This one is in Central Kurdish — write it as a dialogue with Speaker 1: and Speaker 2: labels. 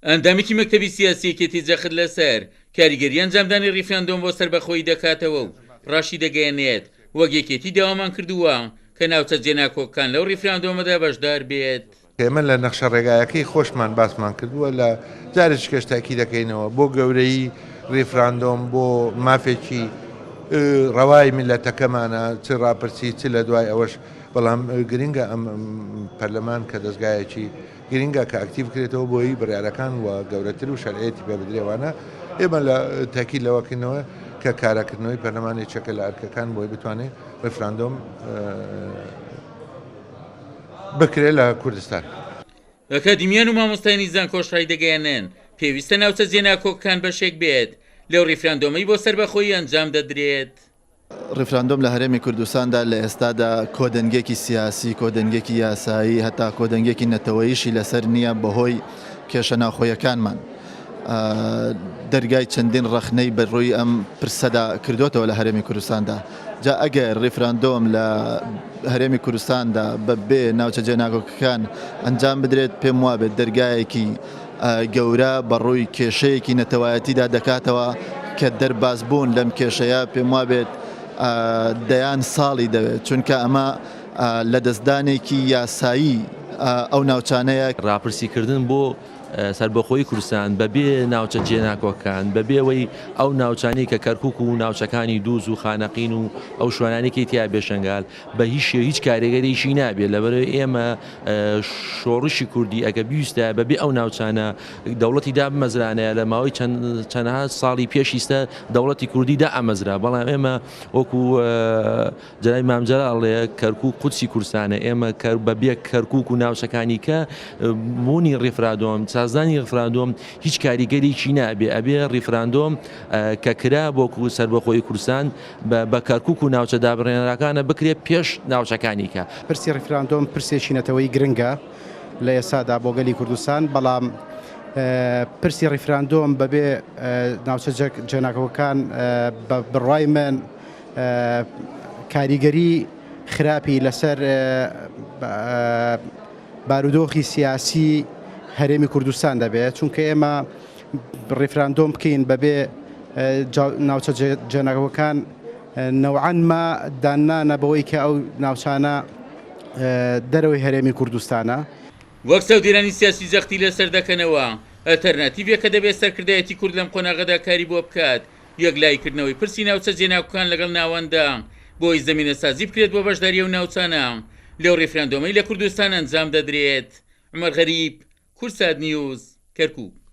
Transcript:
Speaker 1: ئەندامێکی مەکتەبی سیاسیەکێتی جەخت لەسەر کاریگەری ئەنجامدانی ڕیفراندۆم بۆ سەربەخۆیی دەکاتەوە و ڕاشی دەگەیەنێت وەک یەکێتی داوامان کردووە کە ناوچە جێناکۆکەکان لەو ڕیفراندۆمەدا بەشدار بێت.
Speaker 2: ئێمە لە نەخشە ڕێگایەکەی خۆشمان باسمان کردووە لە جارێک کەشتاکی دەکەینەوە بۆ گەورەی ڕیفراندۆم بۆ مافێکی ڕەوای میلەتەکەمانە چ ڕاپرسی چ لە دوای ئەوەش بەڵام گرینگە ئەم پەرلەمان کە دەستگایەکی گرینگە کە ئاکتیو بکرێتەوە بۆی بڕیارەکان و گەورەتر و شەرعەتی پێ بدرێوانە ئێمە لە تاکید لەوەکردنەوە کە کارەکردنەوەی پەرلەمانێکێکە لە ئەرکەکان بۆی بتوانێت ڕیفراندۆم بکرێت لە کوردستان.
Speaker 1: ئەکادیمیان و مامۆستایانی زانکۆش دەگەیەنن پێویستە ناوچە جێناکۆکەکان بەشێک بێت لەو ڕیفراندۆمەی بۆ سەربەخۆیی ئەنجام دەدرێت.
Speaker 3: ڕیفراندۆم لە هەرێمی کوردستاندا لە ئێستادا کۆدەنگێکی سیاسی، کۆدەنگێکی یاسایی، هەتا کۆدەنگێکی نەتەوەییشی لەسەر نییە بەهۆی کێشە ناوخۆیەکانمان. دەرگای چەندین ڕەخنەی بەڕووی ئەم پرسەدا کردوێتەوە لە هەرێمی کوردستاندا. جا ئەگەر ڕیفراندۆم لە هەرێمی کوردستاندا بەبێ ناوچە جێناکۆکەکان ئەنجام بدرێت پێم وابێت دەرگایەکی گەورە بەڕووی کێشەیەکی نەتەوایەتیدا دەکاتەوە کە دەربازبوون لەم کێشەیە پێم وابێت دەیان ساڵی دەوێت چونکە ئەمە لە دەستدانێکی یاسایی ئەو ناوچانەیە
Speaker 4: ڕاپرسیکردن بۆ سەربەخۆی کوردستان بەبێ ناوچە جێناکۆکەکان بەبێەوەی ئەو ناوچانی کە کەرکووک و ناوچەکانی دووز و خانەقین و ئەو شوێنانێکی تیا بێشنگال بە هیچ کارێگەریشی نابێت لەبەرەوەی ئێمە شۆڕشی کوردی ئەگە بیستە بەبێ ئەو ناوچانە دەوڵەتی دا بمەزرانەیە لە ماوەی چەندها ساڵی پێشیستە دەوڵەتی کوردی دا ئەمەزرا بەڵام ئێمە وەکو جەناب مامجەلال کەرکووک قودسی کوردستانە ئێمە بەبێ کەرکووک و ناوچەکانی کە بوونی ڕیفراندۆم سازانی ڕیفراندۆم هیچ کاریگەریی نابێ ئەبێ ڕیفراندۆم کە کرا بۆ سەربەخۆی کوردستان بە کەرکووک و ناوچە دابڕێنەرەکانە بکرێت پێش ناوچەکانی کە
Speaker 5: پرسی ڕیفراندۆم پرسێکی نەتەوەی گرنگە لە ئێسادا بۆ گەلی کوردستان بەڵام پرسی ڕیفراندۆم بەبێ ناوچە جێناکۆکەکان بڕوای من کاریگەری خراپی لەسەر بارودۆخی سیاسی هەرێمی کوردستان دەبێت چونکە ئێمە ڕیفراندۆم بکەین بەبێ ناوچە جێناکۆکەکان نەوعەن ما دانانە بەوەی کە ئەو ناوچانە دەرەوەی هەرێمی کوردستانە.
Speaker 1: وەک چاودێرانی سیاسی جەختی لەسەر دەکەنەوە ئەلتەرناتیڤێکە دەبێت سەرکردایەتی کورد لەم قۆناغەدا کاری بۆ بکات یەکلایکردنەوەی پرسی ناوچە جێناکۆکان لەگەڵ ناوەندا بۆی زەمینەسازی بکرێت بۆ بەشداریە و ناوچانە لەو ڕیفراندۆمەی لە کوردستان ئەنجام دەدرێت. عومەر غەریب، کورسات نیوز، کەرکووک.